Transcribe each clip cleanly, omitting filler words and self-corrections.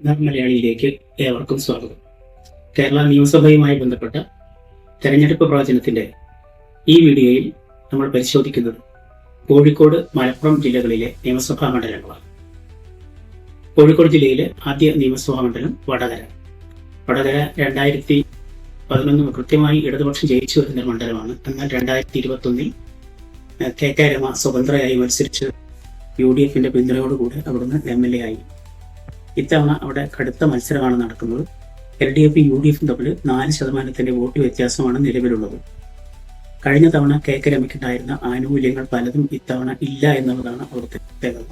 മലയാളിയിലേക്ക് ഏവർക്കും സ്വാഗതം. കേരള നിയമസഭയുമായി ബന്ധപ്പെട്ട തെരഞ്ഞെടുപ്പ് പ്രവചനത്തിന്റെ ഈ വീഡിയോയിൽ നമ്മൾ പരിശോധിക്കുന്നത് കോഴിക്കോട്, മലപ്പുറം ജില്ലകളിലെ നിയമസഭാ മണ്ഡലങ്ങളാണ്. കോഴിക്കോട് ജില്ലയിലെ ആദ്യ നിയമസഭാ മണ്ഡലം വടകര. 2011 കൃത്യമായി ഇടതുപക്ഷം ജയിച്ചു വരുന്ന മണ്ഡലമാണ്. എന്നാൽ 2021 കെ രമ സ്വതന്ത്രയായി മത്സരിച്ച് UDFന്റെ പിന്തുണയോടുകൂടി അവിടുന്ന് MLA ആയി. ഇത്തവണ അവിടെ കടുത്ത മത്സരമാണ് നടക്കുന്നത്. LDF UDF തമ്മിൽ 4% വോട്ട് വ്യത്യാസമാണ് നിലവിലുള്ളത്. കഴിഞ്ഞ തവണ കെ രമയ്ക്കുണ്ടായിരുന്ന ആനുകൂല്യങ്ങൾ പലതും ഇത്തവണ ഇല്ല എന്നുള്ളതാണ് അവിടുത്തെ പ്രത്യേകത.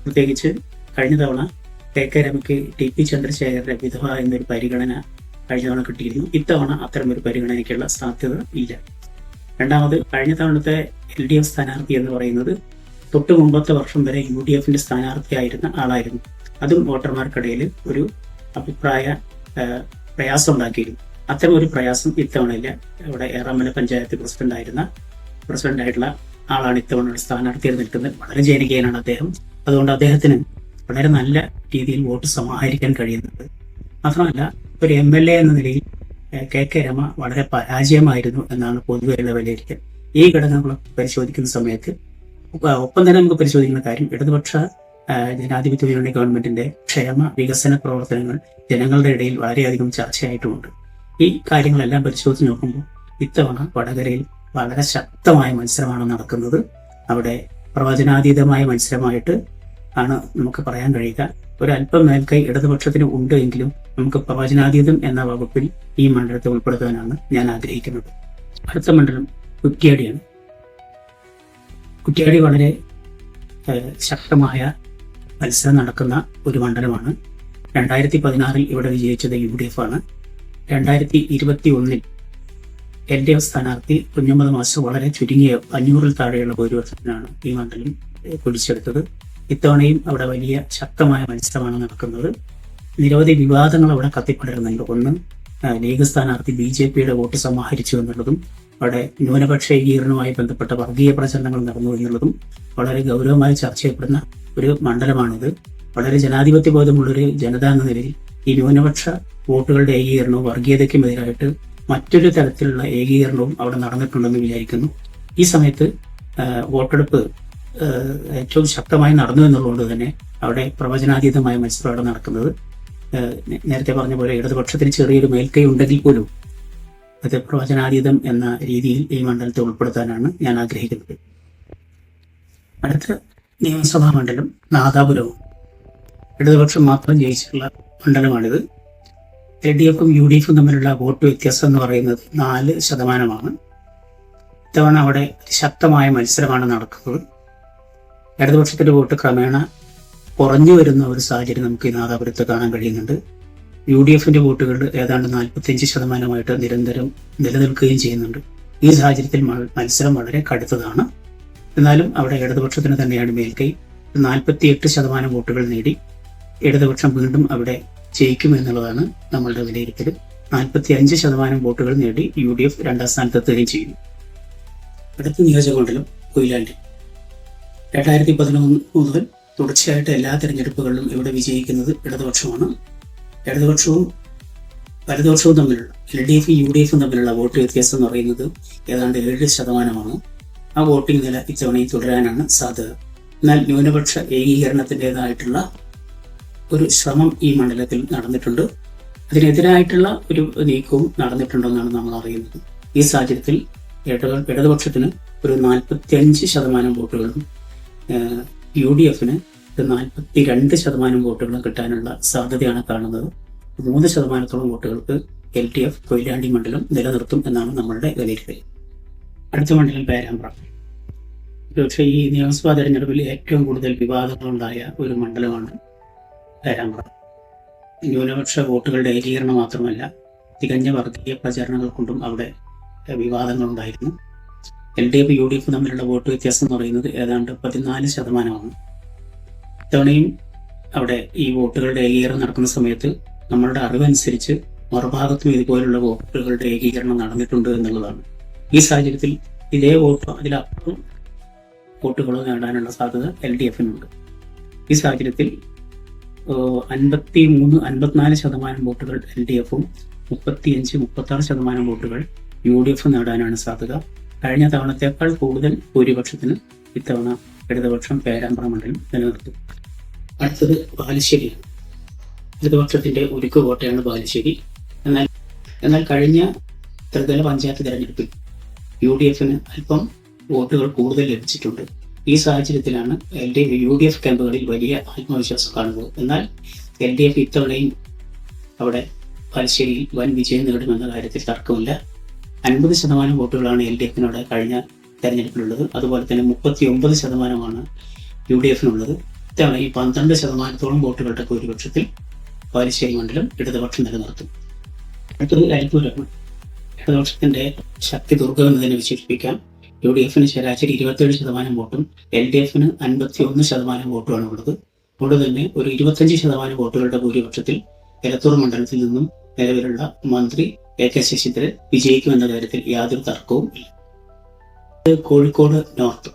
പ്രത്യേകിച്ച് കഴിഞ്ഞ തവണ കെ രമയ്ക്ക് TP ചന്ദ്രശേഖരന്റെ വിധവ എന്നൊരു പരിഗണന കഴിഞ്ഞ തവണ കിട്ടിയിരുന്നു. ഇത്തവണ അത്തരമൊരു പരിഗണനയ്ക്കുള്ള സാധ്യത ഇല്ല. രണ്ടാമത്, കഴിഞ്ഞ തവണത്തെ LDF സ്ഥാനാർത്ഥി എന്ന് പറയുന്നത് തൊട്ട് മുമ്പത്തെ വർഷം വരെ UDFന്റെ സ്ഥാനാർത്ഥിയായിരുന്ന ആളായിരുന്നു. അതും വോട്ടർമാർക്കിടയിൽ ഒരു അഭിപ്രായ പ്രയാസം ഉണ്ടാക്കിയിരുന്നു. അത്തരം ഒരു പ്രയാസം ഇത്തവണയില്ല. ഇവിടെ ഏറാമല പഞ്ചായത്ത് പ്രസിഡന്റായിട്ടുള്ള ആളാണ് ഇത്തവണ സ്ഥാനാർത്ഥിയായി നിൽക്കുന്നത്. വളരെ ജനകീയനാണ് അദ്ദേഹം. അതുകൊണ്ട് അദ്ദേഹത്തിന് വളരെ നല്ല രീതിയിൽ വോട്ട് സമാഹരിക്കാൻ കഴിയുന്നുണ്ട്. മാത്രമല്ല, ഒരു MLA എന്ന നിലയിൽ കെ രമ വളരെ പരാജയമായിരുന്നു എന്നാണ് പൊതുവെയുള്ള വിലയിരുത്തൽ. ഈ ഘടകങ്ങൾ പരിശോധിക്കുന്ന സമയത്ത് ഒപ്പം തന്നെ നമുക്ക് പരിശോധിക്കുന്ന കാര്യം, ഇടതുപക്ഷ ജനാധിപത്യ മുന്നണി ഗവൺമെന്റിന്റെ ക്ഷേമ വികസന പ്രവർത്തനങ്ങൾ ജനങ്ങളുടെ ഇടയിൽ വളരെയധികം ചർച്ചയായിട്ടുമുണ്ട്. ഈ കാര്യങ്ങളെല്ലാം പരിശോധിച്ച് നോക്കുമ്പോൾ ഇത്തവണ വടകരയിൽ വളരെ ശക്തമായ മത്സരമാണ് നടക്കുന്നത്. അവിടെ പ്രവചനാതീതമായ മത്സരമായിട്ട് ആണ് നമുക്ക് പറയാൻ കഴിയുക. ഒരല്പം മേൽക്കൈ ഇടതുപക്ഷത്തിന് ഉണ്ട് എങ്കിലും നമുക്ക് പ്രവചനാതീതം എന്ന വകുപ്പിൽ ഈ മണ്ഡലത്തെ ഉൾപ്പെടുത്താനാണ് ഞാൻ ആഗ്രഹിക്കുന്നത്. അടുത്ത മണ്ഡലം കുറ്റ്യാടിയാണ്. കുറ്റ്യാടി വളരെ ശക്തമായ മത്സരം നടക്കുന്ന ഒരു മണ്ഡലമാണ്. 2016 ഇവിടെ വിജയിച്ചത് UDF ആണ്. 2021 LDF സ്ഥാനാർത്ഥി കുഞ്ഞമ്മദ് മാസ്റ്റർ വളരെ ചുരുങ്ങിയ 500-ൽ താഴെയുള്ള ഭൂരിപക്ഷത്തിനാണ് ഈ മണ്ഡലം പിടിച്ചെടുത്തത്. ഇത്തവണയും അവിടെ വലിയ ശക്തമായ മത്സരമാണ് നടക്കുന്നത്. നിരവധി വിവാദങ്ങൾ അവിടെ കത്തിപ്പടരുന്നുണ്ട്. ഒന്ന്, ലീഗ് സ്ഥാനാർത്ഥി BJPയുടെ വോട്ട് സമാഹരിച്ചു എന്നുള്ളതും, അവിടെ ന്യൂനപക്ഷ ഏകീകരണവുമായി ബന്ധപ്പെട്ട വർഗീയ പ്രചരണങ്ങൾ നടന്നു എന്നുള്ളതും വളരെ ഗൗരവമായി ചർച്ച ചെയ്യപ്പെടുന്ന ഒരു മണ്ഡലമാണിത്. വളരെ ജനാധിപത്യ ബോധമുള്ളൊരു ജനത എന്ന നിലയിൽ ഈ ന്യൂനപക്ഷ വോട്ടുകളുടെ ഏകീകരണവും വർഗീയതയ്ക്കും എതിരായിട്ട് മറ്റൊരു തരത്തിലുള്ള ഏകീകരണവും അവിടെ നടന്നിട്ടുണ്ടെന്ന് വിചാരിക്കുന്നു. ഈ സമയത്ത് വോട്ടെടുപ്പ് ഏറ്റവും ശക്തമായി നടന്നു എന്നുള്ളതുകൊണ്ട് തന്നെ അവിടെ പ്രവചനാതീതമായ മത്സരം അവിടെ നടക്കുന്നത്. നേരത്തെ പറഞ്ഞ പോലെ ഇടതുപക്ഷത്തിന് ചെറിയൊരു മേൽക്കൈ ഉണ്ടെങ്കിൽ പോലും അത് പ്രവചനാതീതം എന്ന രീതിയിൽ ഈ മണ്ഡലത്തെ ഉൾപ്പെടുത്താനാണ് ഞാൻ ആഗ്രഹിക്കുന്നത്. അടുത്ത നിയമസഭാ മണ്ഡലം നാദാപുരവും. ഇടതുപക്ഷം മാത്രം ജയിച്ചിട്ടുള്ള മണ്ഡലമാണിത്. LDFും UDFും തമ്മിലുള്ള വോട്ട് വ്യത്യാസം എന്ന് പറയുന്നത് 4%. ഇത്തവണ അവിടെ ശക്തമായ മത്സരമാണ് നടക്കുന്നത്. ഇടതുപക്ഷത്തിന്റെ വോട്ട് ക്രമേണ കുറഞ്ഞു വരുന്ന ഒരു സാഹചര്യം നമുക്ക് ഈ നാദാപുരത്ത് കാണാൻ കഴിയുന്നുണ്ട്. UDFന്റെ വോട്ടുകൾ ഏതാണ്ട് 45% നിരന്തരം നിലനിൽക്കുകയും ചെയ്യുന്നുണ്ട്. ഈ സാഹചര്യത്തിൽ മത്സരം വളരെ കടുത്തതാണ്. എന്നാലും അവിടെ ഇടതുപക്ഷത്തിന് തന്നെയാണ് മേൽക്കൈ. 48% വോട്ടുകൾ നേടി ഇടതുപക്ഷം വീണ്ടും അവിടെ ജയിക്കും എന്നുള്ളതാണ് നമ്മളുടെ വിലയിരുത്തൽ. 45% വോട്ടുകൾ നേടി UDF 2ാം സ്ഥാനത്തെത്തുകയും ചെയ്യുന്നു. അടുത്ത നിയോജകമണ്ഡലം കൊയിലാണ്ടി. 2011 മുതൽ തുടർച്ചയായിട്ട് എല്ലാ തെരഞ്ഞെടുപ്പുകളിലും ഇവിടെ വിജയിക്കുന്നത് ഇടതുപക്ഷമാണ്. ഇടതുപക്ഷവും വലതുപക്ഷവും തമ്മിലുള്ള LDF UDFും തമ്മിലുള്ള വോട്ട് വ്യത്യാസം എന്ന് പറയുന്നത് ഏതാണ്ട് 7%. ആ വോട്ടിംഗ് നില ഇത്തവണയും തുടരാനാണ് സാധ്യത. എന്നാൽ ന്യൂനപക്ഷ ഏകീകരണത്തിൻ്റെതായിട്ടുള്ള ഒരു ശ്രമം ഈ മണ്ഡലത്തിൽ നടന്നിട്ടുണ്ട്. അതിനെതിരായിട്ടുള്ള ഒരു നീക്കവും നടന്നിട്ടുണ്ടെന്നാണ് നമ്മൾ അറിയുന്നത്. ഈ സാഹചര്യത്തിൽ ഇടതുപക്ഷത്തിന് ഒരു 45% വോട്ടുകളും UDFന് 42% വോട്ടുകളും കിട്ടാനുള്ള സാധ്യതയാണ് കാണുന്നത്. 3% വോട്ടുകൾക്ക് LDF കൊയിലാണ്ടി മണ്ഡലം നിലനിർത്തും എന്നാണ് നമ്മളുടെ വിലയിരുത്തൽ. അടുത്ത മണ്ഡലം പേരാമ്പ്ര. പക്ഷേ ഈ നിയമസഭാ തെരഞ്ഞെടുപ്പിൽ ഏറ്റവും കൂടുതൽ വിവാദങ്ങളുണ്ടായ ഒരു മണ്ഡലമാണ് പേരാമ്പ്ര. ന്യൂനപക്ഷ വോട്ടുകളുടെ ഏകീകരണം മാത്രമല്ല, തികഞ്ഞ വർഗീയ പ്രചരണങ്ങൾ കൊണ്ടും അവിടെ വിവാദങ്ങളുണ്ടായിരുന്നു. LDF UDF തമ്മിലുള്ള വോട്ട് വ്യത്യാസം എന്ന് പറയുന്നത് ഏതാണ്ട് 14%. ഇത്തവണയും അവിടെ ഈ വോട്ടുകളുടെ ഏകീകരണം നടക്കുന്ന സമയത്ത് നമ്മളുടെ അറിവനുസരിച്ച് മറുഭാഗത്തും ഇതുപോലുള്ള വോട്ടുകളുടെ ഏകീകരണം നടന്നിട്ടുണ്ട് എന്നുള്ളതാണ്. ഈ സാഹചര്യത്തിൽ ഇതേ വോട്ടോ അതിലപ്പുറം വോട്ടുകളോ നേടാനുള്ള സാധ്യത LDFനുണ്ട്. ഈ സാഹചര്യത്തിൽ 54% വോട്ടുകൾ LDF-ഉം 35-36% വോട്ടുകൾ UDF നേടാനാണ് സാധ്യത. കഴിഞ്ഞ തവണത്തേക്കാൾ കൂടുതൽ ഭൂരിപക്ഷത്തിന് ഇത്തവണ ഇടതുപക്ഷം പേരാമ്പ്ര മണ്ഡലം നിലനിർത്തും. അടുത്തത് ബാലുശ്ശേരിയാണ്. ഇടതുപക്ഷത്തിന്റെ ഉരുക്ക് കോട്ടയാണ് ബാലുശ്ശേരി. എന്നാൽ കഴിഞ്ഞ ത്രിതല പഞ്ചായത്ത് തെരഞ്ഞെടുപ്പിൽ UDF-ന് അല്പം വോട്ടുകൾ കൂടുതൽ ലഭിച്ചിട്ടുണ്ട്. ഈ സാഹചര്യത്തിലാണ് UDF ക്യാമ്പുകളിൽ വലിയ ആത്മവിശ്വാസം കാണുന്നത്. എന്നാൽ LDF ഇത്തവണയും അവിടെ ബാലുശ്ശേരിയിൽ വൻ വിജയം നേടുമെന്ന കാര്യത്തിൽ തർക്കമില്ല. 50% വോട്ടുകളാണ് LDF-നോട് കഴിഞ്ഞ തെരഞ്ഞെടുപ്പിലുള്ളത്. അതുപോലെ തന്നെ 39% UDF-നുള്ളത്. ഇത്തവണ 12% വോട്ടുകളുടെ ഭൂരിപക്ഷത്തിൽ ബാലുശ്ശേരി മണ്ഡലം ഇടതുപക്ഷം നിലനിർത്തും. അടുത്തത് അരിപ്പൂരാണ്. ഇടതുപക്ഷത്തിന്റെ ശക്തി ദുർഗം എന്ന് തന്നെ വിശേഷിപ്പിക്കാം. UDF-ന് ശരാശരി 27% വോട്ടും LDF-ന് 51% വോട്ടുമാണ് ഉള്ളത്. അതുകൊണ്ട് തന്നെ ഒരു 25% വോട്ടുകളുടെ ഭൂരിപക്ഷത്തിൽ എലത്തൂർ മണ്ഡലത്തിൽ നിന്നും നിലവിലുള്ള മന്ത്രി AK ശശീന്ദ്രൻ വിജയിക്കുമെന്ന കാര്യത്തിൽ യാതൊരു തർക്കവും ഇല്ല. കോഴിക്കോട് നോർത്ത്.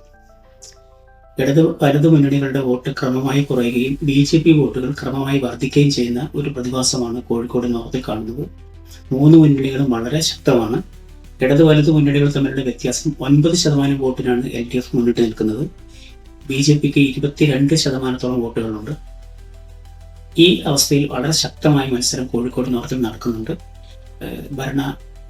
വലതു മുന്നണികളുടെ വോട്ട് ക്രമമായി കുറയുകയും BJP വോട്ടുകൾ ക്രമമായി വർദ്ധിക്കുകയും ചെയ്യുന്ന ഒരു പ്രതിഭാസമാണ് കോഴിക്കോട് നോർത്തിൽ കാണുന്നത്. 3 മുന്നണികളും വളരെ ശക്തമാണ്. ഇടത് വലതു മുന്നണികൾ തമ്മിലുള്ള വ്യത്യാസം 9% വോട്ടിനാണ് LDF മുന്നിട്ട് നിൽക്കുന്നത്. BJPക്ക് 22% വോട്ടുകളുണ്ട്. ഈ അവസ്ഥയിൽ വളരെ ശക്തമായ മത്സരം കോഴിക്കോട് നോർത്തിൽ നടക്കുന്നുണ്ട്. ഭരണ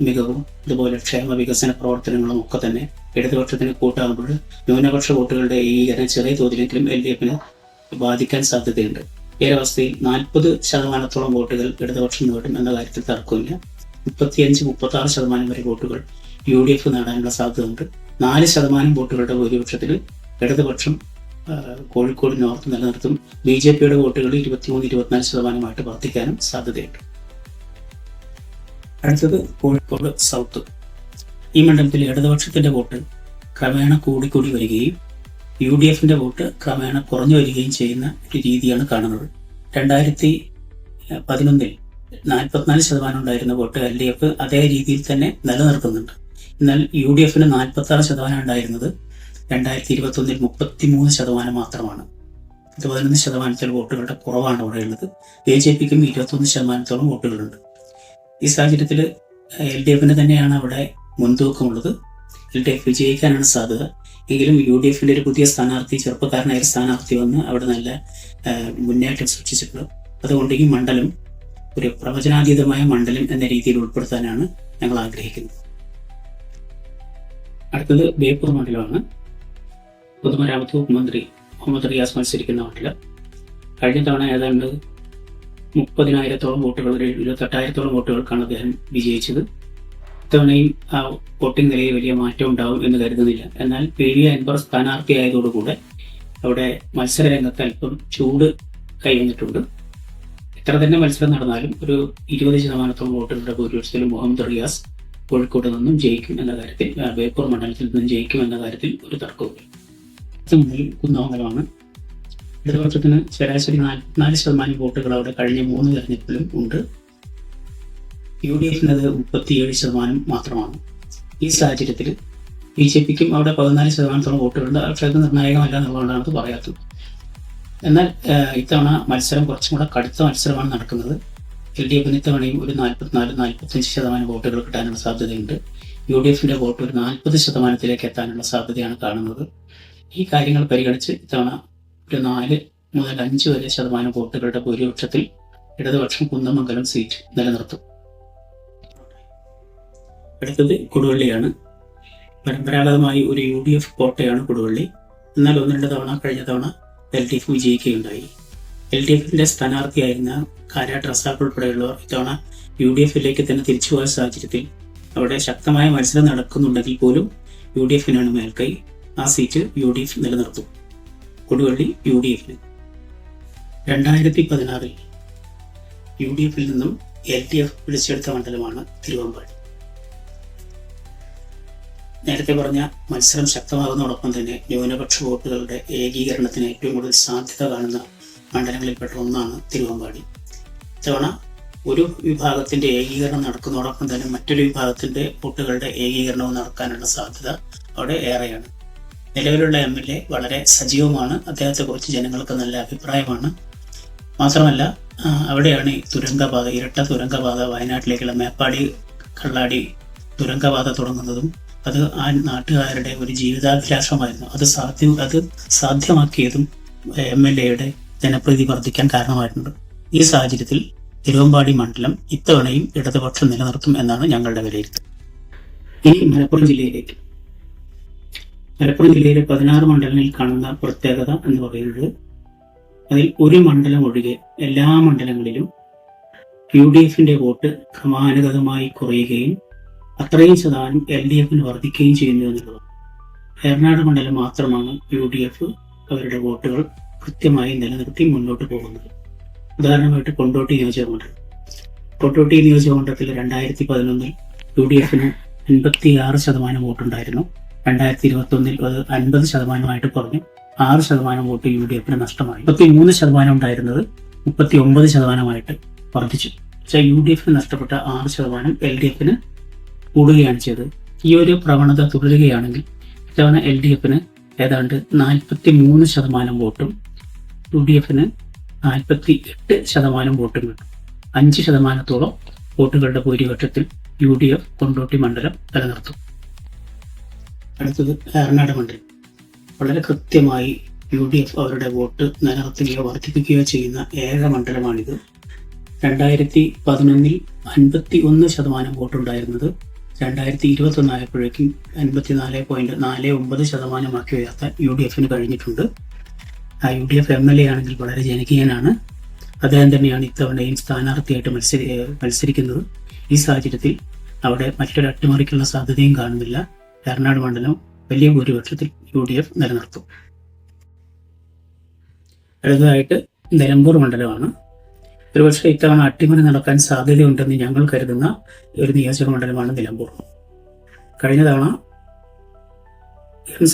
മികവും അതുപോലെ ക്ഷേമ വികസന പ്രവർത്തനങ്ങളും ഒക്കെ തന്നെ ഇടതുപക്ഷത്തിന് കൂട്ടാകുമ്പോൾ ന്യൂനപക്ഷ വോട്ടുകളുടെ ഏകീകരണം ചെറിയ തോതിലെങ്കിലും LDF-ന് ബാധിക്കാൻ സാധ്യതയുണ്ട്. ഈ അവസ്ഥയിൽ 40% വോട്ടുകൾ ഇടതുപക്ഷം നേടും എന്ന കാര്യത്തിൽ തർക്കമില്ല. 35-36% വരെ വോട്ടുകൾ UDF നേടാനുള്ള സാധ്യതയുണ്ട്. 4% വോട്ടുകളുടെ ഭൂരിപക്ഷത്തിൽ ഇടതുപക്ഷം കോഴിക്കോട് നോർത്ത് നിലനിർത്തും. BJPയുടെ വോട്ടുകൾ 23-24% വർദ്ധിക്കാനും സാധ്യതയുണ്ട്. അടുത്തത് കോഴിക്കോട് സൗത്ത്. ഈ മണ്ഡലത്തിൽ ഇടതുപക്ഷത്തിന്റെ വോട്ട് ക്രമേണ കൂടിക്കൂടി വരികയും UDF-ന്റെ വോട്ട് ക്രമേണ കുറഞ്ഞു വരികയും ചെയ്യുന്ന ഒരു രീതിയാണ് കാണുന്നത്. 2011 44% ഉണ്ടായിരുന്ന വോട്ട് LDF അതേ രീതിയിൽ തന്നെ നിലനിർത്തുന്നുണ്ട്. എന്നാൽ UDF-ന് 46% ഉണ്ടായിരുന്നത് 2021 33% മാത്രമാണ്. 11% വോട്ടുകളുടെ കുറവാണ് അവിടെയുള്ളത്. BJPക്കും 21% വോട്ടുകളുണ്ട്. ഈ സാഹചര്യത്തിൽ LDF-ന് തന്നെയാണ് അവിടെ മുൻതൂക്കമുള്ളത്. LDF വിജയിക്കാനാണ് സാധ്യത. എങ്കിലും UDF-ന്റെ ഒരു പുതിയ സ്ഥാനാർത്ഥി, ചെറുപ്പക്കാരനായ സ്ഥാനാർത്ഥി വന്ന് അവിടെ നല്ല മുന്നേറ്റം സൃഷ്ടിച്ചിട്ടുണ്ട്. അതുകൊണ്ട് ഈ മണ്ഡലം ഒരു പ്രവചനാതീതമായ മണ്ഡലം എന്ന രീതിയിൽ ഉൾപ്പെടുത്താനാണ് ഞങ്ങൾ ആഗ്രഹിക്കുന്നത്. അടുത്തത് ബേപ്പൂർ മണ്ഡലമാണ്. പൊതുമരാമത്ത് വകുപ്പ് മന്ത്രി മുഹമ്മദ് റിയാസ് മത്സരിക്കുന്ന മണ്ഡലം. കഴിഞ്ഞ തവണ ഏതാണ്ട് 30,000-ഓളം വോട്ടുകൾ, 28,000-ഓളം വോട്ടുകൾക്കാണ് അദ്ദേഹം വിജയിച്ചത്. ഇത്തവണയും ആ വോട്ടിംഗ് നിലയിൽ വലിയ മാറ്റം ഉണ്ടാവും എന്ന് കരുതുന്നില്ല. എന്നാൽ PV അൻവർ സ്ഥാനാർത്ഥിയായതോടുകൂടെ അവിടെ മത്സര രംഗത്ത് അല്പം ചൂട് കൈവന്നിട്ടുണ്ട്. എത്ര തന്നെ മത്സരം നടന്നാലും ഒരു 20% വോട്ടുകളുടെ ഭൂരിപക്ഷത്തിൽ മുഹമ്മദ് റിയാസ് കോഴിക്കോട് നിന്നും ജയിക്കും എന്ന കാര്യത്തിൽ, ബേപ്പൂർ മണ്ഡലത്തിൽ നിന്നും ജയിക്കും എന്ന കാര്യത്തിൽ ഒരു തർക്കവുമില്ല. കുന്നമംഗലമാണ്. ഇടതുപക്ഷത്തിന് ശരാശരി 44% വോട്ടുകൾ അവിടെ കഴിഞ്ഞ 3 തെരഞ്ഞെടുപ്പിലും ഉണ്ട്. UDF-ന് 37% മാത്രമാണ്. ഈ സാഹചര്യത്തിൽ BJPക്കും അവിടെ 14% വോട്ടുകളുണ്ട്. പക്ഷേ അത് നിർണായകമല്ല എന്നുള്ളതുകൊണ്ടാണ് അത് പറയാത്തത്. എന്നാൽ ഇത്തവണ മത്സരം കുറച്ചും കൂടെ കടുത്ത മത്സരമാണ് നടക്കുന്നത്. LDF-ന് ഇത്തവണയും ഒരു 44-45% വോട്ടുകൾ കിട്ടാനുള്ള സാധ്യതയുണ്ട്. UDF-ന്റെ വോട്ട് ഒരു 40% എത്താനുള്ള സാധ്യതയാണ് കാണുന്നത്. ഈ കാര്യങ്ങൾ പരിഗണിച്ച് ഇത്തവണ ഒരു 4-5% വോട്ടുകളുടെ ഭൂരിപക്ഷത്തിൽ ഇടതുപക്ഷം കുന്നമംഗലം സീറ്റ് നിലനിർത്തും. അടുത്തത് കൊടുവള്ളിയാണ്. പരമ്പരാഗതമായി ഒരു UDF കോട്ടയാണ് കൊടുവള്ളി. എന്നാൽ 1-2 തവണ കഴിഞ്ഞ തവണ LDF വിജയിക്കുകയുണ്ടായി. LDF-ന്റെ സ്ഥാനാർത്ഥിയായിരുന്ന കാരാട്ട് റസാഖ് ഉൾപ്പെടെയുള്ളവർ ഇത്തവണ UDF-ലേക്ക് തന്നെ തിരിച്ചുപോയ സാഹചര്യത്തിൽ അവിടെ ശക്തമായ മത്സരം നടക്കുന്നുണ്ടെങ്കിൽ പോലും UDF-നാണ് മേൽക്കൈ. ആ സീറ്റ് UDF നിലനിർത്തും. കൊടുവള്ളി UDF-ന്. 2016 UDF-ൽ നിന്നും LDF പിടിച്ചെടുത്ത മണ്ഡലമാണ് തിരുവമ്പാടി. നേരത്തെ പറഞ്ഞ മത്സരം ശക്തമാകുന്നതോടൊപ്പം തന്നെ ന്യൂനപക്ഷ വോട്ടുകളുടെ ഏകീകരണത്തിന് ഏറ്റവും കൂടുതൽ സാധ്യത കാണുന്ന മണ്ഡലങ്ങളിൽപ്പെട്ട ഒന്നാണ് തിരുവമ്പാടി. ഇത്തവണ ഒരു വിഭാഗത്തിന്റെ ഏകീകരണം നടക്കുന്നതോടൊപ്പം തന്നെ മറ്റൊരു വിഭാഗത്തിന്റെ വോട്ടുകളുടെ ഏകീകരണവും നടക്കാനുള്ള സാധ്യത അവിടെ ഏറെയാണ്. നിലവിലുള്ള MLA വളരെ സജീവമാണ്. അദ്ദേഹത്തെക്കുറിച്ച് ജനങ്ങൾക്ക് നല്ല അഭിപ്രായമാണ്. മാത്രമല്ല അവിടെയാണ് ഈ തുരങ്കപാത, ഇരട്ട തുരങ്കപാത, വയനാട്ടിലേക്കുള്ള മേപ്പാടി കള്ളാടി തുരങ്കപാത തുടങ്ങുന്നതും. അത് ആ നാട്ടുകാരുടെ ഒരു ജീവിതാഭിലാഷമായിരുന്നു. അത് സാധ്യമാക്കിയതും MLA-യുടെ ജനപ്രീതി വർദ്ധിക്കാൻ കാരണമായിട്ടുണ്ട്. ഈ സാഹചര്യത്തിൽ തിരുവമ്പാടി മണ്ഡലം ഇത്തവണയും ഇടതുപക്ഷം നിലനിർത്തും എന്നാണ് ഞങ്ങളുടെ വിലയിരുത്തൽ. ഇനി മലപ്പുറം ജില്ലയിലേക്ക്. മലപ്പുറം ജില്ലയിലെ 16 മണ്ഡലങ്ങളിൽ കാണുന്ന പ്രത്യേകത എന്ന് പറയുന്നത്, അതിൽ ഒരു മണ്ഡലം ഒഴികെ എല്ലാ മണ്ഡലങ്ങളിലും UDF-ന്റെ വോട്ട് ക്രമാനുഗതമായി കുറയുകയും അത്രയും ശതമാനം LDF-ന് വർദ്ധിക്കുകയും ചെയ്യുന്നു എന്നുള്ളതാണ്. ഏറനാട് മണ്ഡലം മാത്രമാണ് UDF അവരുടെ വോട്ടുകൾ കൃത്യമായി നിലനിർത്തി മുന്നോട്ട് പോകുന്നത്. ഉദാഹരണമായിട്ട് കൊണ്ടോട്ടി നിയോജകമണ്ഡലം. കൊണ്ടോട്ടി നിയോജകമണ്ഡലത്തിൽ 2011 UDF-ന് 56% വോട്ടുണ്ടായിരുന്നു. 2021 അത് 50% കുറഞ്ഞു. 6% വോട്ട് UDF-ന് നഷ്ടമായി. 33% ഉണ്ടായിരുന്നത് 39% വർദ്ധിച്ചു. പക്ഷേ UDF-ന് നഷ്ടപ്പെട്ട 6% LDF-ന് കൂടുകയാണ് ചെയ്തത്. ഈ ഒരു പ്രവണത തുടരുകയാണെങ്കിൽ ഇത്തവണ LDF-ന് ഏതാണ്ട് 43% വോട്ടും UDF-ന് 48% വോട്ടും കിട്ടും. 5% വോട്ടുകളുടെ ഭൂരിപക്ഷത്തിൽ UDF കൊണ്ടോട്ടി മണ്ഡലം നിലനിർത്തും. അടുത്തത് ഏറനാട് മണ്ഡലം. വളരെ കൃത്യമായി UDF അവരുടെ വോട്ട് നിലനിർത്തുകയോ വർദ്ധിപ്പിക്കുകയോ ചെയ്യുന്ന ഏക മണ്ഡലമാണിത്. 2011 51% വോട്ടുണ്ടായിരുന്നത് 2021 ആയപ്പോഴേക്കും 54.49% ഉയർത്താൻ UDF-ന് കഴിഞ്ഞിട്ടുണ്ട്. ആ UDF MLA ആണെങ്കിൽ വളരെ ജനകീയനാണ്. അദ്ദേഹം തന്നെയാണ് ഇത്തവണയും സ്ഥാനാർത്ഥിയായിട്ട് മത്സരിക്കുന്നത്. ഈ സാഹചര്യത്തിൽ അവിടെ മറ്റൊരു അട്ടിമറിക്കുള്ള സാധ്യതയും കാണുന്നില്ല. ഏറനാട് മണ്ഡലം വലിയ ഭൂരിപക്ഷത്തിൽ UDF നിലനിർത്തും. അടുത്തതായിട്ട് നിലമ്പൂർ മണ്ഡലമാണ്. ഒരുപക്ഷെ ഇത്തവണ അട്ടിമറി നടക്കാൻ സാധ്യതയുണ്ടെന്ന് ഞങ്ങൾ കരുതുന്ന ഒരു നിയോജക മണ്ഡലമാണ് നിലമ്പൂർ. കഴിഞ്ഞ തവണ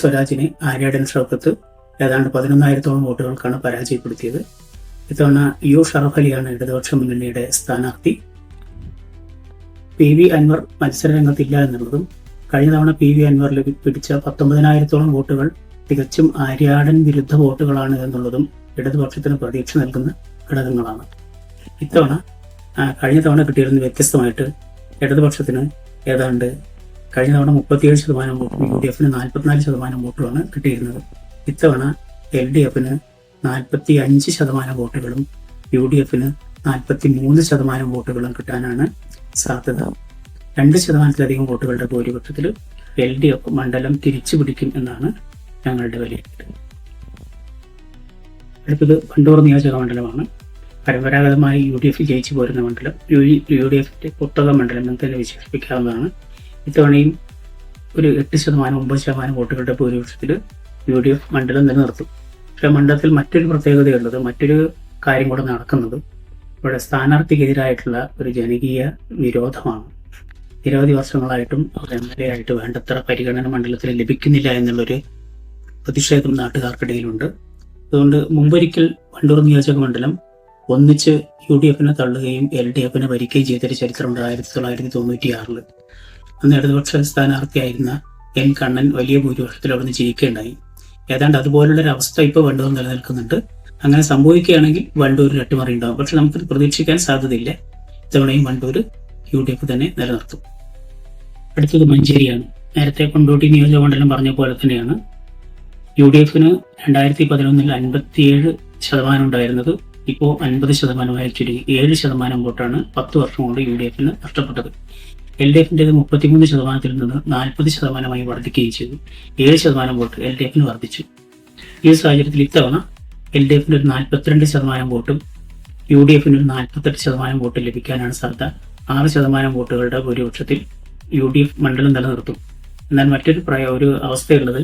സ്വരാജിനെ ആര്യാടൻ ഷൗക്കത്ത് ഏതാണ്ട് 11,000-ഓളം വോട്ടുകൾക്കാണ് പരാജയപ്പെടുത്തിയത്. ഇത്തവണ ഷറഫ് അലിയാണ് ഇടതുപക്ഷ മുന്നണിയുടെ സ്ഥാനാർത്ഥി. PV അൻവർ മത്സരരംഗത്തില്ല എന്നുള്ളതും കഴിഞ്ഞ തവണ PV അൻവറിൽ പിടിച്ച 19,000-ഓളം വോട്ടുകൾ തികച്ചും ആര്യാടൻ വിരുദ്ധ വോട്ടുകളാണ് എന്നുള്ളതും ഇടതുപക്ഷത്തിന് പ്രതീക്ഷ നൽകുന്ന ഘടകങ്ങളാണ്. ഇത്തവണ കഴിഞ്ഞ തവണ കിട്ടിയിരുന്ന വ്യത്യസ്തമായിട്ട് ഇടതുപക്ഷത്തിന് ഏതാണ്ട് കഴിഞ്ഞ തവണ 37% വോട്ടും UDF-ന് 44% വോട്ടുമാണ് കിട്ടിയിരുന്നത്. ഇത്തവണ LDF-ന് 45% വോട്ടുകളും UDF-ന് 43% വോട്ടുകളും കിട്ടാനാണ് സാധ്യത. 2%-ലധികം വോട്ടുകളുടെ ഭൂരിപക്ഷത്തിൽ LDF മണ്ഡലം തിരിച്ചു പിടിക്കും എന്നാണ് ഞങ്ങളുടെ വിലയിരുത്തൽ. അടുത്തത് വണ്ടൂർ നിയോജക മണ്ഡലമാണ്. പരമ്പരാഗതമായി UDF ജയിച്ചു പോരുന്ന മണ്ഡലം. UDF-ന്റെ കുത്തക മണ്ഡലം എന്ന് തന്നെ വിശേഷിപ്പിക്കാവുന്നതാണ്. ഇത്തവണയും ഒരു 8%-9% വോട്ടുകളുടെ ഭൂരിപക്ഷത്തിൽ UDF മണ്ഡലം നിലനിർത്തും. പക്ഷേ മണ്ഡലത്തിൽ മറ്റൊരു പ്രത്യേകതയുള്ളത്, മറ്റൊരു കാര്യം കൂടെ നടക്കുന്നത്, ഇവിടെ സ്ഥാനാർത്ഥിക്കെതിരായിട്ടുള്ള ഒരു ജനകീയ വിരോധമാണ്. നിരവധി വർഷങ്ങളായിട്ടും MLA ആയിട്ട് വേണ്ടത്ര പരിഗണന മണ്ഡലത്തിൽ ലഭിക്കുന്നില്ല എന്നുള്ളൊരു പ്രതിഷേധം നാട്ടുകാർക്കിടയിലുണ്ട്. അതുകൊണ്ട് മുമ്പൊരിക്കൽ വണ്ടൂർ നിയോജക മണ്ഡലം ഒന്നിച്ച് UDF-നെ തള്ളുകയും LDF-നെ ഭരിക്കുകയും ചെയ്തൊരു ചരിത്രമുണ്ട് 1996. അന്ന് ഇടതുപക്ഷ സ്ഥാനാർത്ഥിയായിരുന്ന N കണ്ണൻ വലിയ ഭൂരിപക്ഷത്തിൽ അവിടെ നിന്ന് ജയിക്കുകയുണ്ടായി. ഏതാണ്ട് അതുപോലുള്ളൊരു അവസ്ഥ ഇപ്പോൾ വണ്ടൂർ നിലനിൽക്കുന്നുണ്ട്. അങ്ങനെ സംഭവിക്കുകയാണെങ്കിൽ വണ്ടൂരിൽ അട്ടിമറി ഉണ്ടാകും. പക്ഷെ നമുക്ക് പ്രതീക്ഷിക്കാൻ സാധ്യതയില്ല. ഇത്തവണയും വണ്ടൂർ UDF തന്നെ നിലനിർത്തും. അടുത്തത് മഞ്ചേരിയാണ്. നേരത്തെ കൊണ്ടോട്ടി നിയോജക മണ്ഡലം പറഞ്ഞ പോലെ തന്നെയാണ്. UDF-ന് 2011 57% ഉണ്ടായിരുന്നത് ഇപ്പോൾ 50% ചുരുങ്ങി 7% വോട്ടാണ് 10 വർഷം കൊണ്ട് UDF-ന് നഷ്ടപ്പെട്ടത്. LDF-ന്റേത് 33%-ൽ നിന്ന് 40% വർദ്ധിക്കുകയും ചെയ്തു. 7% വോട്ട് LDF-ന് വർദ്ധിച്ചു. ഈ സാഹചര്യത്തിൽ ഇത്തവണ LDF-ന് ഒരു 42% വോട്ടും UDF-ന് ഒരു 48% വോട്ട് ലഭിക്കാനാണ് സാധ്യത. 6% വോട്ടുകളുടെ ഭൂരിപക്ഷത്തിൽ UDF മണ്ഡലം നിലനിർത്തും. എന്നാൽ മറ്റൊരു ഒരു അവസ്ഥയുള്ളത്,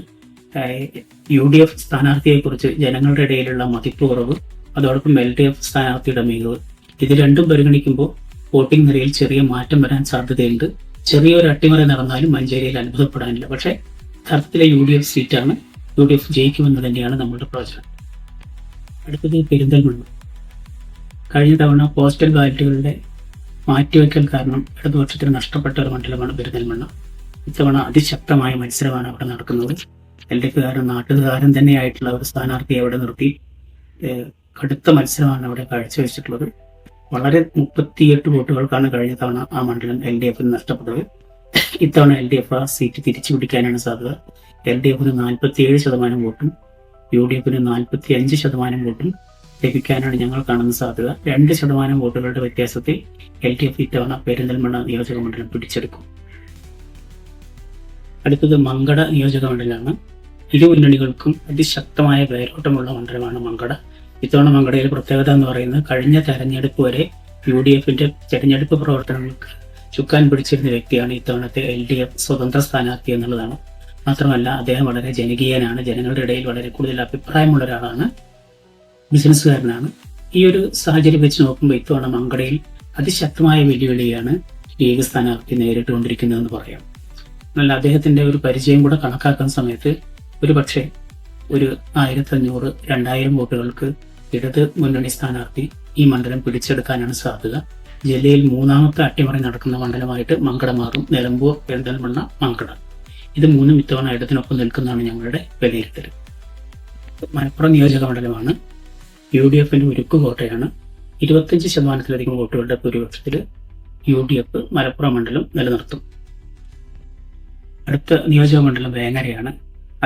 UDF സ്ഥാനാർത്ഥിയെക്കുറിച്ച് ജനങ്ങളുടെ ഇടയിലുള്ള മതിപ്പ് കുറവ്, അതോടൊപ്പം LDF സ്ഥാനാർത്ഥിയുടെ മികവ്, ഇത് രണ്ടും പരിഗണിക്കുമ്പോൾ വോട്ടിംഗ് നിരയിൽ ചെറിയ മാറ്റം വരാൻ സാധ്യതയുണ്ട്. ചെറിയൊരു അട്ടിമറി നടന്നാലും മഞ്ചേരിയിൽ അത്ഭുതപ്പെടാനില്ല. പക്ഷേ യഥാർത്ഥത്തിലെ UDF സീറ്റാണ്. UDF ജയിക്കുമെന്ന് തന്നെയാണ് നമ്മുടെ പ്രവചനം. അടുത്തത് പെരിന്തൽമണ്ണ. കഴിഞ്ഞ തവണ പോസ്റ്റൽ ബാലറ്റുകളുടെ മാറ്റിവെക്കൽ കാരണം ഇടതുപക്ഷത്തിന് നഷ്ടപ്പെട്ട ഒരു മണ്ഡലമാണ് പെരിന്തൽമണ്ണ. ഇത്തവണ അതിശക്തമായ മത്സരമാണ് അവിടെ നടക്കുന്നത്. LDF-കാരൻ നാട്ടുകാരൻ തന്നെയായിട്ടുള്ള ഒരു സ്ഥാനാർത്ഥിയെ അവിടെ നിർത്തി കടുത്ത മത്സരമാണ് അവിടെ കാഴ്ചവെച്ചിട്ടുള്ളത്. വളരെ 38 വോട്ടുകൾക്കാണ് കഴിഞ്ഞ തവണ ആ മണ്ഡലം LDF നഷ്ടപ്പെട്ടത്. ഇത്തവണ LDF ആ സീറ്റ് തിരിച്ചു പിടിക്കാനാണ് സാധ്യത. LDF 47% വോട്ടും UDF 45% വോട്ടും ലഭിക്കാനാണ് ഞങ്ങൾ കാണുന്ന സാധ്യത. 2% വോട്ടുകളുടെ വ്യത്യാസത്തിൽ LDF ഇത്തവണ പെരിന്തൽമണ്ണ നിയോജക മണ്ഡലം പിടിച്ചെടുക്കും. അടുത്തത് മങ്കട നിയോജക മണ്ഡലമാണ്. ഇരു മുന്നണികൾക്കും അതിശക്തമായ വേരോട്ടമുള്ള മണ്ഡലമാണ് മങ്കട. ഇത്തവണ മങ്കടയിലെ പ്രത്യേകത എന്ന് പറയുന്നത് കഴിഞ്ഞ തെരഞ്ഞെടുപ്പ് വരെ UDF തെരഞ്ഞെടുപ്പ് പ്രവർത്തനങ്ങൾക്ക് ചുക്കാൻ പിടിച്ചിരുന്ന വ്യക്തിയാണ് ഇത്തവണത്തെ LDF സ്വതന്ത്ര സ്ഥാനാർത്ഥി എന്നുള്ളതാണ്. മാത്രമല്ല അദ്ദേഹം വളരെ ജനകീയനാണ്, ജനങ്ങളുടെ ഇടയിൽ വളരെ കൂടുതൽ അഭിപ്രായമുള്ള ഒരാളാണ്, ബിസിനസ്സുകാരനാണ്. ഈ ഒരു സാഹചര്യം വെച്ച് നോക്കുമ്പോൾ ഇത്തവണ മങ്കടയിൽ അതിശക്തമായ വെല്ലുവിളിയാണ് ലീഗ് സ്ഥാനാർത്ഥി നേരിട്ടുകൊണ്ടിരിക്കുന്നതെന്ന് പറയാം. എന്നാൽ അദ്ദേഹത്തിന്റെ ഒരു പരിചയം കൂടെ കണക്കാക്കുന്ന സമയത്ത് ഒരു പക്ഷേ ഒരു 1500-2000 വോട്ടുകൾക്ക് ഇടത് മുന്നണി സ്ഥാനാർത്ഥി ഈ മണ്ഡലം പിടിച്ചെടുക്കാനാണ് സാധ്യത. ജില്ലയിൽ 3ാമത്തെ അട്ടിമറി നടക്കുന്ന മണ്ഡലമായിട്ട് മങ്കട മാറും. നിലമ്പൂർ, പെരിന്തൽമണ്ണ, മങ്കട ഇത് 3ഉം ഇത്തവണ ഇടതിനൊപ്പം നിൽക്കുന്നതാണ് ഞങ്ങളുടെ വിലയിരുത്തൽ. മലപ്പുറം നിയോജക മണ്ഡലമാണ്. UDF ഉരുക്കു കോട്ടയാണ്. 25%-ലധികം വോട്ടുകളുടെ ഭൂരിപക്ഷത്തിൽ UDF മലപ്പുറം മണ്ഡലം നിലനിർത്തും. അടുത്ത നിയോജക മണ്ഡലം വേങ്ങരയാണ്.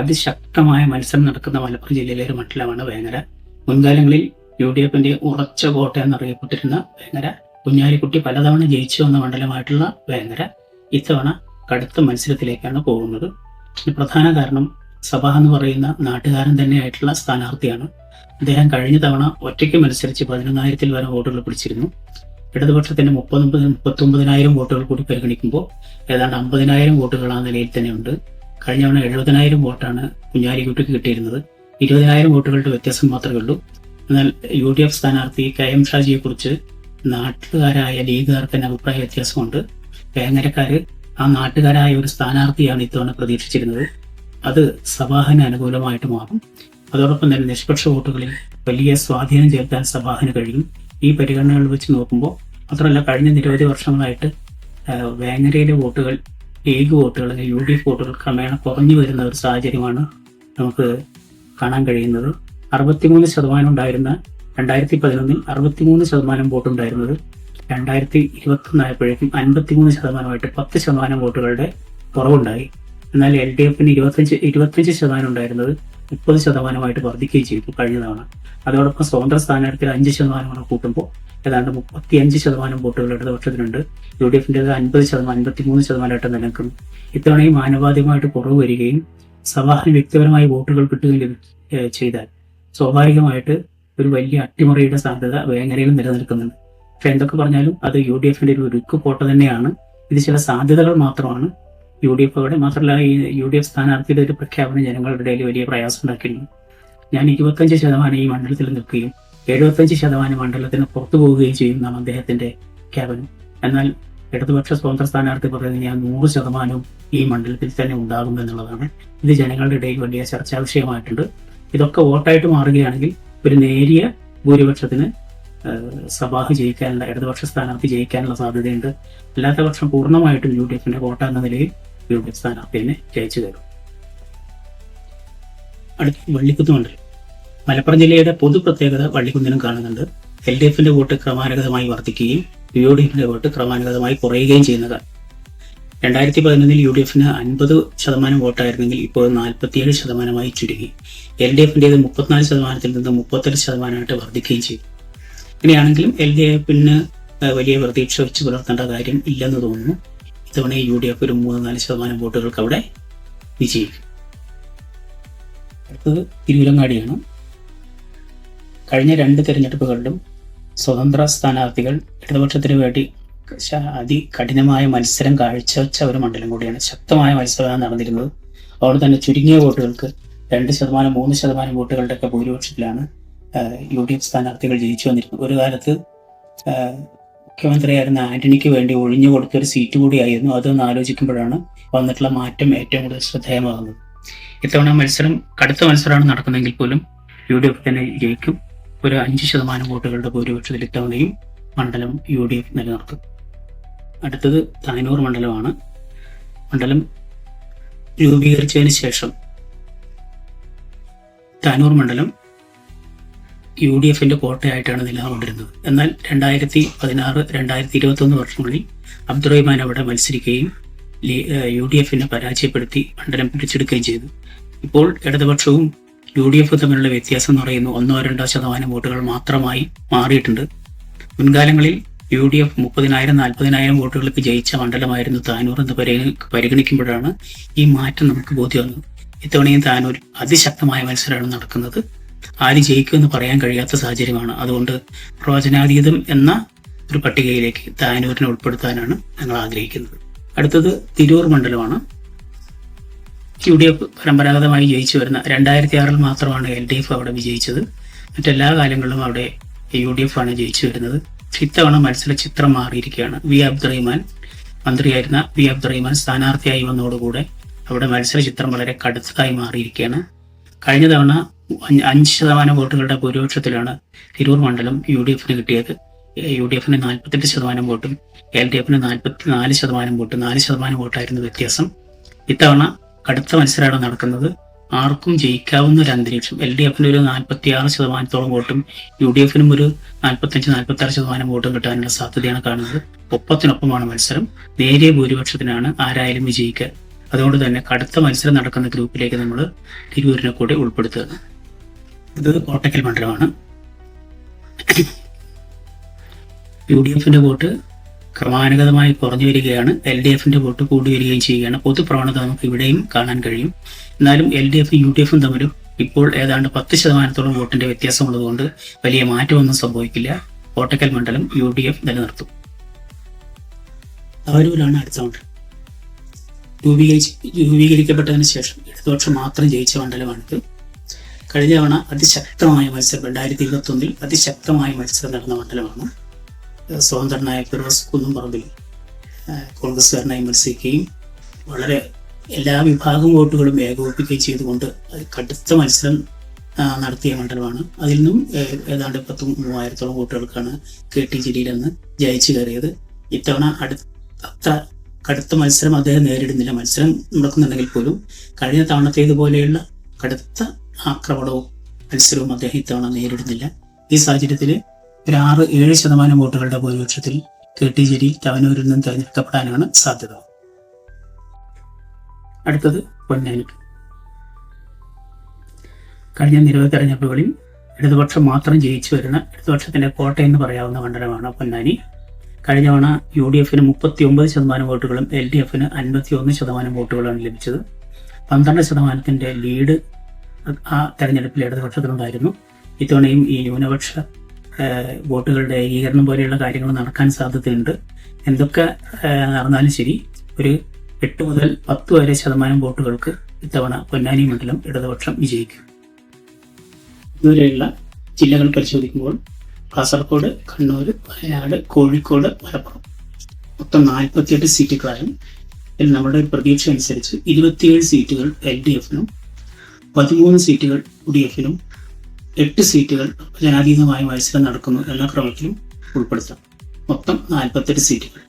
അതിശക്തമായ മത്സരം നടക്കുന്ന മലപ്പുറം ജില്ലയിലെ ഒരു മണ്ഡലമാണ് വേങ്ങര. മുൻകാലങ്ങളിൽ UDF ഉറച്ച കോട്ട എന്നറിയപ്പെട്ടിരുന്ന വേങ്ങര, കുഞ്ഞാലിക്കുട്ടി പലതവണ ജയിച്ചു വന്ന മണ്ഡലമായിട്ടുള്ള വേങ്ങര ഇത്തവണ കടുത്ത മത്സരത്തിലേക്കാണ് പോകുന്നത്. പ്രധാന കാരണം സഭ എന്ന് പറയുന്ന നാട്ടുകാരൻ തന്നെയായിട്ടുള്ള സ്ഥാനാർത്ഥിയാണ്. അദ്ദേഹം കഴിഞ്ഞ തവണ ഒറ്റയ്ക്ക് മത്സരിച്ച് 11,000-ൽ വരെ വോട്ടുകൾ പിടിച്ചിരുന്നു. ഇടതുപക്ഷത്തിന്റെ 39,000 വോട്ടുകൾ കൂടി പരിഗണിക്കുമ്പോൾ ഏതാണ്ട് 50,000 വോട്ടുകൾ ആ നിലയിൽ തന്നെയുണ്ട്. കഴിഞ്ഞ തവണ 70,000 വോട്ടാണ് കുഞ്ഞാലിക്കുട്ടിക്ക് കിട്ടിയിരുന്നത്. 20,000 വോട്ടുകളുടെ വ്യത്യാസം മാത്രമേ ഉള്ളൂ. എന്നാൽ UDF സ്ഥാനാർത്ഥി KM ഷാജിയെ കുറിച്ച് നാട്ടുകാരായ ലീഗുകാർക്ക് തന്നെ അഭിപ്രായ വ്യത്യാസമുണ്ട്. വേങ്ങരക്കാര് ആ നാട്ടുകാരായ ഒരു സ്ഥാനാർത്ഥിയാണ് ഇത്തവണ പ്രതീക്ഷിച്ചിരുന്നത്. അത് സഭാഹന് അനുകൂലമായിട്ട് മാറും. അതോടൊപ്പം തന്നെ നിഷ്പക്ഷ വോട്ടുകളിൽ വലിയ സ്വാധീനം ചെലുത്താൻ സഭാഹന് കഴിയും. ഈ പരിഗണനകൾ വെച്ച് നോക്കുമ്പോൾ മാത്രമല്ല കഴിഞ്ഞ നിരവധി വർഷങ്ങളായിട്ട് വേങ്ങരയിലെ വോട്ടുകൾ, ലീഗ് വോട്ടുകൾ അല്ലെങ്കിൽ UDF വോട്ടുകൾ ക്രമേണ കുറഞ്ഞു വരുന്ന ഒരു സാഹചര്യമാണ് നമുക്ക് കാണാൻ കഴിയുന്നത്. 63% ഉണ്ടായിരുന്ന 2011 63% വോട്ടുണ്ടായിരുന്നത് 2021 ആയപ്പോഴേക്കും 53%-ആയിട്ട് 10% വോട്ടുകളുടെ കുറവുണ്ടായി. എന്നാൽ LDF 25% ഉണ്ടായിരുന്നത് 30%-ആയിട്ട് വർദ്ധിക്കുകയും ചെയ്തു കഴിഞ്ഞ തവണ. അതോടൊപ്പം സ്വതന്ത്ര സ്ഥാനാർത്ഥികൾ 5% കൂട്ടുമ്പോൾ ഏതാണ്ട് 35% വോട്ടുകൾ ഇടതുപക്ഷത്തിനുണ്ട്. UDF 50%, 53%-ആയിട്ട് നിലനിൽക്കുന്നു. ഇത്തവണയും ആനുപാതികമായിട്ട് കുറവ് വരികയും സഭാഹന് വ്യക്തിപരമായി വോട്ടുകൾ കിട്ടുകയും ചെയ്താൽ സ്വാഭാവികമായിട്ട് ഒരു വലിയ അട്ടിമറിയുടെ സാധ്യത വേങ്ങരയിൽ നിലനിൽക്കുന്നുണ്ട്. പക്ഷെ എന്തൊക്കെ പറഞ്ഞാലും അത് UDF ഒരു ഉരുക്കു കോട്ട തന്നെയാണ്. ഇത് ചില സാധ്യതകൾ മാത്രമാണ്. UDF മാത്രമല്ല ഈ UDF സ്ഥാനാർത്ഥിയുടെ ഒരു പ്രഖ്യാപനം ജനങ്ങളുടെ ഇടയിൽ വലിയ പ്രയാസം ഉണ്ടാക്കിയിരുന്നു. ഞാൻ 25% ഈ മണ്ഡലത്തിൽ നിൽക്കുകയും 75% മണ്ഡലത്തിന് പുറത്തു പോവുകയും ചെയ്യുന്നതാണ് അദ്ദേഹത്തിന്റെ പ്രഖ്യാപനം. എന്നാൽ ഇടതുപക്ഷ സ്വതന്ത്ര സ്ഥാനാർത്ഥി പറയുന്നത് ഞാൻ 100% ഈ മണ്ഡലത്തിൽ തന്നെ ഉണ്ടാകും എന്നുള്ളതാണ്. ഇത് ജനങ്ങളുടെ ഇടയിൽ വലിയ ചർച്ചാ വിഷയമായിട്ടുണ്ട്. ഇതൊക്കെ വോട്ടായിട്ട് മാറുകയാണെങ്കിൽ ഒരു നേരിയ ഭൂരിപക്ഷത്തിന് സഭാഹ് ജയിക്കാനുള്ള, ഇടതുപക്ഷ സ്ഥാനാർത്ഥി ജയിക്കാനുള്ള സാധ്യതയുണ്ട്. അല്ലാത്ത പക്ഷം പൂർണ്ണമായിട്ടും UDF വോട്ട എന്ന നിലയിൽ UDF സ്ഥാനാർത്ഥിയെ ജയിച്ചു തരും. അടുത്ത വള്ളിക്കുന്ന് മണ്ഡലം. മലപ്പുറം ജില്ലയുടെ പൊതു പ്രത്യേകത വള്ളിക്കുന്നിലും കാണുന്നുണ്ട്. LDF വോട്ട് ക്രമാനുഗതമായി വർദ്ധിക്കുകയും UDF വോട്ട് ക്രമാനുഗതമായി കുറയുകയും ചെയ്യുന്നതാണ്. 2011 UDF 50% വോട്ടായിരുന്നെങ്കിൽ ഇപ്പോൾ 47%-ആയി ചുരുങ്ങി. LDF 34%-ൽ നിന്ന് 32%-ആയിട്ട് വർദ്ധിക്കുകയും ചെയ്തു. ഇങ്ങനെയാണെങ്കിലും LDF വലിയ പ്രതീക്ഷ വെച്ച് പുലർത്തേണ്ട കാര്യം ഇല്ലെന്ന് തോന്നുന്നു. ഇത്തവണ UDF ഒരു 3-4% വോട്ടുകൾക്ക് അവിടെ വിജയിക്കും. അടുത്തത് തിരുവല്ലങ്ങാടിയാണ്. കഴിഞ്ഞ 2 തെരഞ്ഞെടുപ്പുകളിലും സ്വതന്ത്ര സ്ഥാനാർത്ഥികൾ ഇടതുപക്ഷത്തിന് വേണ്ടി അതികഠിനമായ മത്സരം കാഴ്ചവെച്ച ഒരു മണ്ഡലം കൂടിയാണ്. ശക്തമായ മത്സരമാണ് നടന്നിരുന്നത്. അതുകൊണ്ട് തന്നെ ചുരുങ്ങിയ വോട്ടുകൾക്ക് 2%, 3% വോട്ടുകളുടെ ഒക്കെ ഭൂരിപക്ഷത്തിലാണ് UDF സ്ഥാനാർത്ഥികൾ ജയിച്ചു വന്നിരുന്നത്. ഒരു കാലത്ത് മുഖ്യമന്ത്രിയായിരുന്ന ആന്റണിക്ക് വേണ്ടി ഒഴിഞ്ഞു കൊടുത്തൊരു സീറ്റ് കൂടിയായിരുന്നു. അതൊന്ന് ആലോചിക്കുമ്പോഴാണ് വന്നിട്ടുള്ള മാറ്റം ഏറ്റവും കൂടുതൽ ശ്രദ്ധേയമാകുന്നത്. ഇത്തവണ കടുത്ത മത്സരമാണ് നടക്കുന്നതെങ്കിൽ പോലും UDF തന്നെ ജയിക്കും. ഒരു 5% വോട്ടുകളുടെ ഭൂരിപക്ഷത്തിൽ ഇത്തവണയും മണ്ഡലം UDF നിലനിർത്തും. അടുത്തത് താനൂർ മണ്ഡലമാണ്. മണ്ഡലം രൂപീകരിച്ചതിന് ശേഷം താനൂർ മണ്ഡലം UDF കോട്ടയായിട്ടാണ് നിലകൊണ്ടിരുന്നത്. എന്നാൽ 2016, 2021 വർഷങ്ങളിൽ അബ്ദുറഹിമാൻ അവിടെ മത്സരിക്കുകയും UDF പരാജയപ്പെടുത്തി മണ്ഡലം പിടിച്ചെടുക്കുകയും ചെയ്തു. ഇപ്പോൾ ഇടതുപക്ഷവും UDF തമ്മിലുള്ള വ്യത്യാസം എന്ന് പറയുന്നത് 1-2% വോട്ടുകൾ മാത്രമായി മാറിയിട്ടുണ്ട്. മുൻകാലങ്ങളിൽ UDF 30,000-40,000 വോട്ടുകൾക്ക് ജയിച്ച മണ്ഡലമായിരുന്നു താനൂർ എന്ന് പരിഗണിക്കുമ്പോഴാണ് ഈ മാറ്റം നമുക്ക് ബോധ്യം വന്നത്. ഇത്തവണയും താനൂർ അതിശക്തമായ മത്സരമാണ് നടക്കുന്നത്. ആര് ജയിക്കുമെന്ന് പറയാൻ കഴിയാത്ത സാഹചര്യമാണ്. അതുകൊണ്ട് പ്രവചനാതീതം എന്ന ഒരു പട്ടികയിലേക്ക് താനൂരിനെ ഉൾപ്പെടുത്താനാണ് ഞങ്ങൾ ആഗ്രഹിക്കുന്നത്. അടുത്തത് തിരൂർ മണ്ഡലമാണ്. UDF പരമ്പരാഗതമായി ജയിച്ചു വരുന്ന 2006 മാത്രമാണ് LDF അവിടെ വിജയിച്ചത്. മറ്റെല്ലാ കാലങ്ങളിലും അവിടെ UDF ആണ് ജയിച്ചു വരുന്നത്. ഇത്തവണ മത്സര ചിത്രം മാറിയിരിക്കുകയാണ്. മന്ത്രിയായിരുന്ന വി അബ്ദുറഹിമാൻ സ്ഥാനാർത്ഥിയായി വന്നതോടുകൂടെ അവിടെ മത്സര ചിത്രം വളരെ കടുത്തതായി മാറിയിരിക്കുകയാണ്. കഴിഞ്ഞ തവണ 5% വോട്ടുകളുടെ ഭൂരിപക്ഷത്തിലാണ് തിരൂർ മണ്ഡലം UDF കിട്ടിയത്. UDF 48% വോട്ടും LDF 44% വോട്ടും 4% വോട്ടായിരുന്നു വ്യത്യാസം. ഇത്തവണ കടുത്ത മത്സരമാണ് നടക്കുന്നത്. ആർക്കും ജയിക്കാവുന്ന ഒരു അന്തരീക്ഷം. LDF ഒരു 46% വോട്ടും UDF ഒരു 45-46% വോട്ടും കിട്ടാനുള്ള സാധ്യതയാണ് കാണുന്നത്. ഒപ്പത്തിനൊപ്പമാണ് മത്സരം. നേരിയ ഭൂരിപക്ഷത്തിനാണ് ആരായാലും വിജയിക്കുക. അതുകൊണ്ട് തന്നെ കടുത്ത മത്സരം നടക്കുന്ന ഗ്രൂപ്പിലേക്ക് നമ്മൾ തിരൂരിനെ കൂടി ഉൾപ്പെടുത്തുക. ഇത് കോട്ടക്കൽ മണ്ഡലമാണ്. UDF വോട്ട് ക്രമാനുഗതമായി കുറഞ്ഞു വരികയാണ്. LDF വോട്ട് കൂടി വരികയും ചെയ്യുകയാണ്. പൊതുപ്രവണത നമുക്ക് ഇവിടെയും കാണാൻ കഴിയും. എന്നാലും LDF UDF തമ്മിലും ഇപ്പോൾ ഏതാണ്ട് 10% വോട്ടിന്റെ വ്യത്യാസമുള്ളതുകൊണ്ട് വലിയ മാറ്റമൊന്നും സംഭവിക്കില്ല. കോട്ടക്കൽ മണ്ഡലം UDF നിലനിർത്തും. അവരൂരാണ് അടുത്ത മണ്ഡലം. രൂപീകരിക്കപ്പെട്ടതിന് ശേഷം ഇടതുപക്ഷം മാത്രം ജയിച്ച മണ്ഡലമാണിത്. കഴിഞ്ഞ തവണ അതിശക്തമായ മത്സരം 2021 അതിശക്തമായ മത്സരം നടന്ന മണ്ഡലമാണ്. സ്വതന്ത്രനായ ഫിറോസ് കുന്നുംപറമ്പിൽ കോൺഗ്രസ്സുകാരനായി മത്സരിക്കുകയും വളരെ എല്ലാ വിഭാഗം വോട്ടുകളും ഏകോപിപ്പിക്കുകയും ചെയ്തുകൊണ്ട് കടുത്ത മത്സരം നടത്തിയ മണ്ഡലമാണ്. അതിൽ നിന്നും ഏതാണ്ട് 3,000 വോട്ടുകൾക്കാണ് KT ജലീൽ എന്ന് ജയിച്ചു കയറിയത്. ഇത്തവണ അത്ര കടുത്ത മത്സരം അദ്ദേഹം നേരിടുന്നില്ല. മത്സരം നടക്കുന്നുണ്ടെങ്കിൽ പോലും കഴിഞ്ഞ തവണത്തേതുപോലെയുള്ള കടുത്ത ആക്രമണവും മത്സരവും അദ്ദേഹം ഇത്തവണ നേരിടുന്നില്ല. ഈ സാഹചര്യത്തിൽ ഒരു 6-7% വോട്ടുകളുടെ ഭൂരിപക്ഷത്തിൽ KT ജലീൽ തവനൂരിൽ നിന്നും തെരഞ്ഞെടുക്കപ്പെടാനാണ് സാധ്യത. അടുത്തത് പൊന്നാനി. കഴിഞ്ഞ നിരവധി തെരഞ്ഞെടുപ്പുകളിൽ ഇടതുപക്ഷം മാത്രം ജയിച്ചു വരുന്ന ഇടതുപക്ഷത്തിന്റെ കോട്ട എന്ന് പറയാവുന്ന മണ്ഡലമാണ് പൊന്നാനി. കഴിഞ്ഞ തവണ UDF 39% വോട്ടുകളും LDF 51% വോട്ടുകളാണ് ലഭിച്ചത്. 12% ലീഡ് ആ തെരഞ്ഞെടുപ്പിൽ ഇടതുപക്ഷത്തിനുണ്ടായിരുന്നു. ഇത്തവണയും ഈ ന്യൂനപക്ഷ വോട്ടുകളുടെ ഏകീകരണം പോലെയുള്ള കാര്യങ്ങൾ നടക്കാൻ സാധ്യതയുണ്ട്. എന്തൊക്കെ നടന്നാലും ശരി, ഒരു 8 മുതൽ 10 വരെ % വോട്ടുകൾക്ക് ഇത്തവണ പൊന്നാനി മണ്ഡലം ഇടതുപക്ഷം വിജയിക്കും. ഇതുവരെയുള്ള ജില്ലകൾ പരിശോധിക്കുമ്പോൾ കാസർഗോഡ്, കണ്ണൂർ, വയനാട്, കോഴിക്കോട്, മലപ്പുറം മൊത്തം 48 സീറ്റുകളായും ഇതിൽ നമ്മുടെ പ്രതീക്ഷ അനുസരിച്ച് 27 സീറ്റുകൾ LDF 13 സീറ്റുകൾ UDF 8 സീറ്റുകൾ ജനാതീതമായ മത്സരം നടക്കുന്നു എന്ന ക്രമത്തിലും ഉൾപ്പെടുത്താം. മൊത്തം 48 സീറ്റുകൾ.